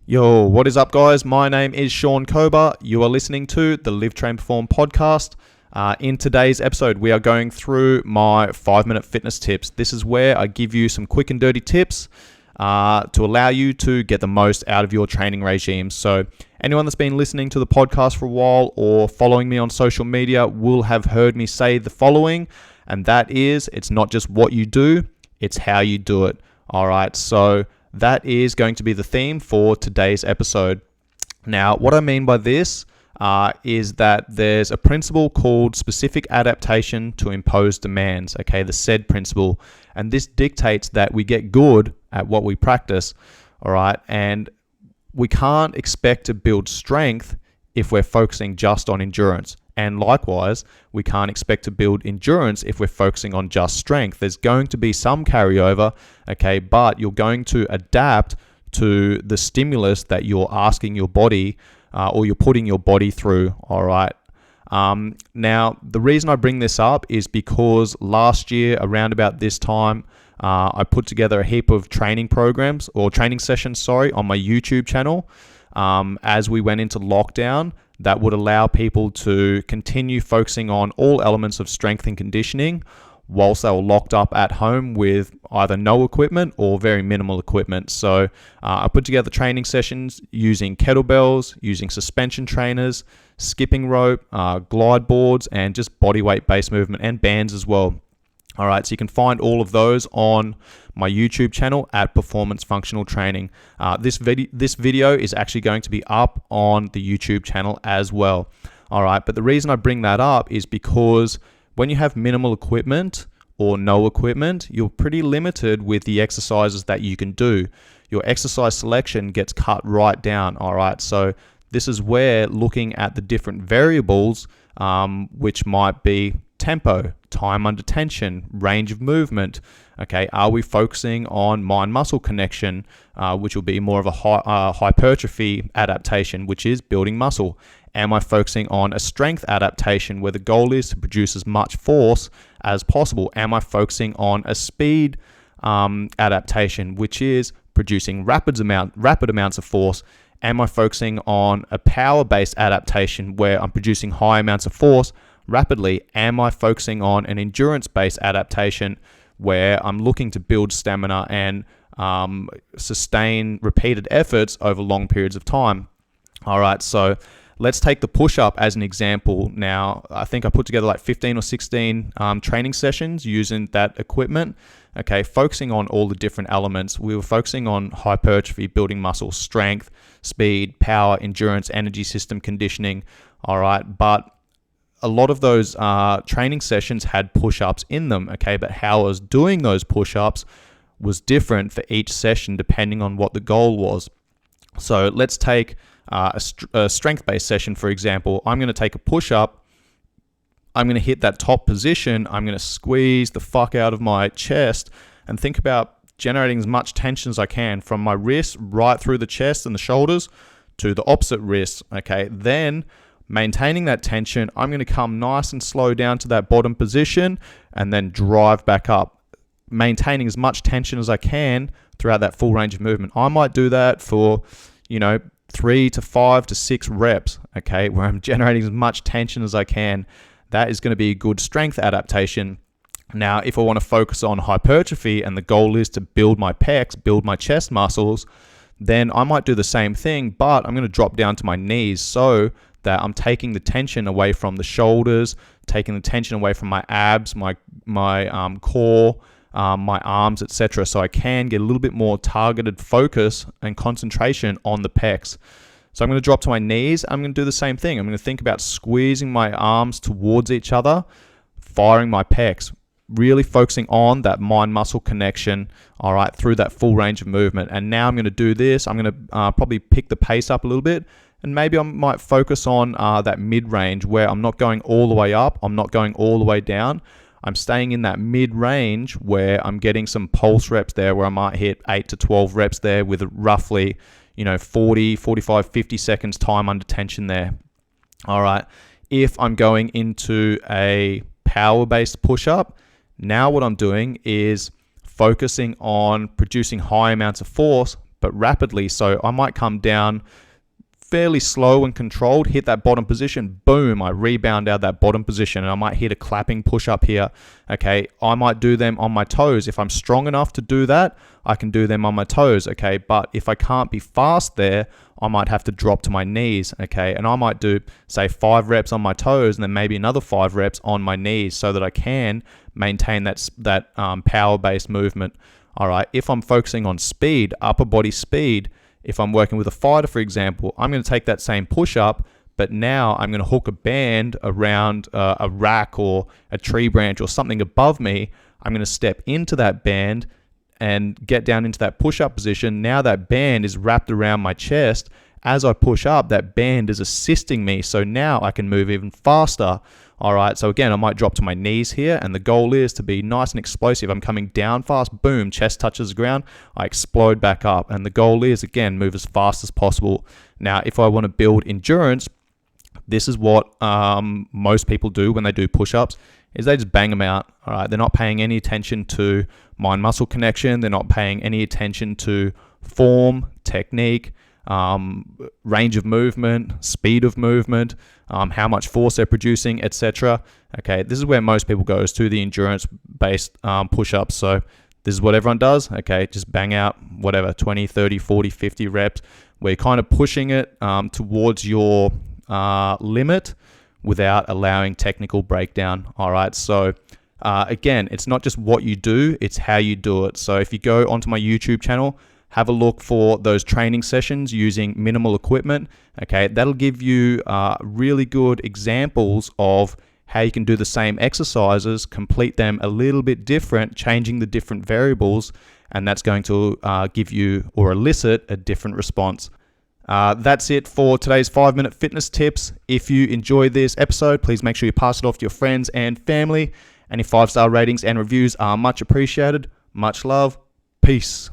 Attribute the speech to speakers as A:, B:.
A: Yo, what is up, guys? My name is Sean Kober. You are listening to the Live Train Perform podcast. In today's episode, we are going through my 5-minute fitness tips. This is where I give you some quick and dirty tips to allow you to get the most out of your training regime. So anyone that's been listening to the podcast for a while or following me on social media will have heard me say the following, and that is, it's not just what you do, it's how you do it. All right, so that is going to be the theme for today's episode. Now, what I mean by this is that there's a principle called specific adaptation to impose demands, okay, the SAID principle. And this dictates that we get good at what we practice, all right? And we can't expect to build strength if we're focusing just on endurance. And likewise, we can't expect to build endurance if we're focusing on just strength. There's going to be some carryover, okay, but you're going to adapt to the stimulus that you're asking your body or you're putting your body through, all right? Now, the reason I bring this up is because last year, around about this time, I put together a heap of training programs or training sessions, on my YouTube channel as we went into lockdown. That would allow people to continue focusing on all elements of strength and conditioning whilst they were locked up at home with either no equipment or very minimal equipment. So I put together training sessions using kettlebells, using suspension trainers, skipping rope, glide boards, and just body weight based movement and bands as well. All right, so you can find all of those on my YouTube channel at Performance Functional Training. This video is actually going to be up on the YouTube channel as well. All right, but the reason I bring that up is because when you have minimal equipment or no equipment, you're pretty limited with the exercises that you can do. Your exercise selection gets cut right down. All right, so this is where looking at the different variables, which might be tempo, time under tension, range of movement. Okay, are we focusing on mind-muscle connection, which will be more of a hypertrophy adaptation, which is building muscle? Am I focusing on a strength adaptation where the goal is to produce as much force as possible? Am I focusing on a speed adaptation, which is producing rapid amounts of force? Am I focusing on a power-based adaptation where I'm producing high amounts of force rapidly? Am I focusing on an endurance-based adaptation where I'm looking to build stamina and sustain repeated efforts over long periods of time? All right, so let's take the push-up as an example. Now, I think I put together like 15 or 16 training sessions using that equipment. Okay, focusing on all the different elements. We were focusing on hypertrophy, building muscle, strength, speed, power, endurance, energy system conditioning. All right, but a lot of those training sessions had push-ups in them, okay? But how I was doing those push-ups was different for each session depending on what the goal was. So let's take a strength-based session, for example. I'm going to take a push-up. I'm going to hit that top position. I'm going to squeeze the fuck out of my chest and think about generating as much tension as I can from my wrist right through the chest and the shoulders to the opposite wrist, okay? Then maintaining that tension, I'm going to come nice and slow down to that bottom position and then drive back up, maintaining as much tension as I can throughout that full range of movement. I might do that for, 3 to 5 to 6 reps, okay, where I'm generating as much tension as I can. That is going to be a good strength adaptation. Now, if I want to focus on hypertrophy and the goal is to build my pecs, build my chest muscles, then I might do the same thing, but I'm going to drop down to my knees so that I'm taking the tension away from the shoulders, taking the tension away from my abs, my core, my arms, etc. So I can get a little bit more targeted focus and concentration on the pecs. So I'm going to drop to my knees. I'm going to do the same thing. I'm going to think about squeezing my arms towards each other, firing my pecs, really focusing on that mind-muscle connection, all right, through that full range of movement. And now I'm going to do this. I'm going to probably pick the pace up a little bit. And maybe I might focus on that mid-range where I'm not going all the way up, I'm not going all the way down. I'm staying in that mid-range where I'm getting some pulse reps there where I might hit 8 to 12 reps there with roughly, 40, 45, 50 seconds time under tension there. All right. If I'm going into a power-based push-up, now what I'm doing is focusing on producing high amounts of force, but rapidly. So I might come down fairly slow and controlled, hit that bottom position, boom, I rebound out that bottom position, and I might hit a clapping push-up here. Okay, I might do them on my toes. If I'm strong enough to do that, I can do them on my toes. Okay, but if I can't be fast there, I might have to drop to my knees. Okay, and I might do, say, 5 reps on my toes and then maybe another 5 reps on my knees so that I can maintain that power-based movement. All right, if I'm focusing on speed, upper body speed, if I'm working with a fighter, for example, I'm going to take that same push-up, but now I'm going to hook a band around a rack or a tree branch or something above me. I'm going to step into that band and get down into that push-up position. Now that band is wrapped around my chest. As I push up, that band is assisting me, so now I can move even faster. All right, so again, I might drop to my knees here, and the goal is to be nice and explosive. I'm coming down fast, boom, chest touches the ground, I explode back up, and the goal is, again, move as fast as possible. Now, if I want to build endurance, this is what most people do when they do push-ups, is they just bang them out. All right, they're not paying any attention to mind-muscle connection. They're not paying any attention to form, technique, range of movement, speed of movement, how much force they're producing, etc. Okay, this is where most people go, is to the endurance-based push-ups. So this is what everyone does. Okay, just bang out whatever, 20, 30, 40, 50 reps. We're kind of pushing it towards your limit without allowing technical breakdown. All right, so again, it's not just what you do, it's how you do it. So if you go onto my YouTube channel, have a look for those training sessions using minimal equipment. Okay, that'll give you really good examples of how you can do the same exercises, complete them a little bit different, changing the different variables, and that's going to give you or elicit a different response. That's it for today's 5-minute fitness tips. If you enjoyed this episode, please make sure you pass it off to your friends and family. Any 5-star ratings and reviews are much appreciated. Much love. Peace.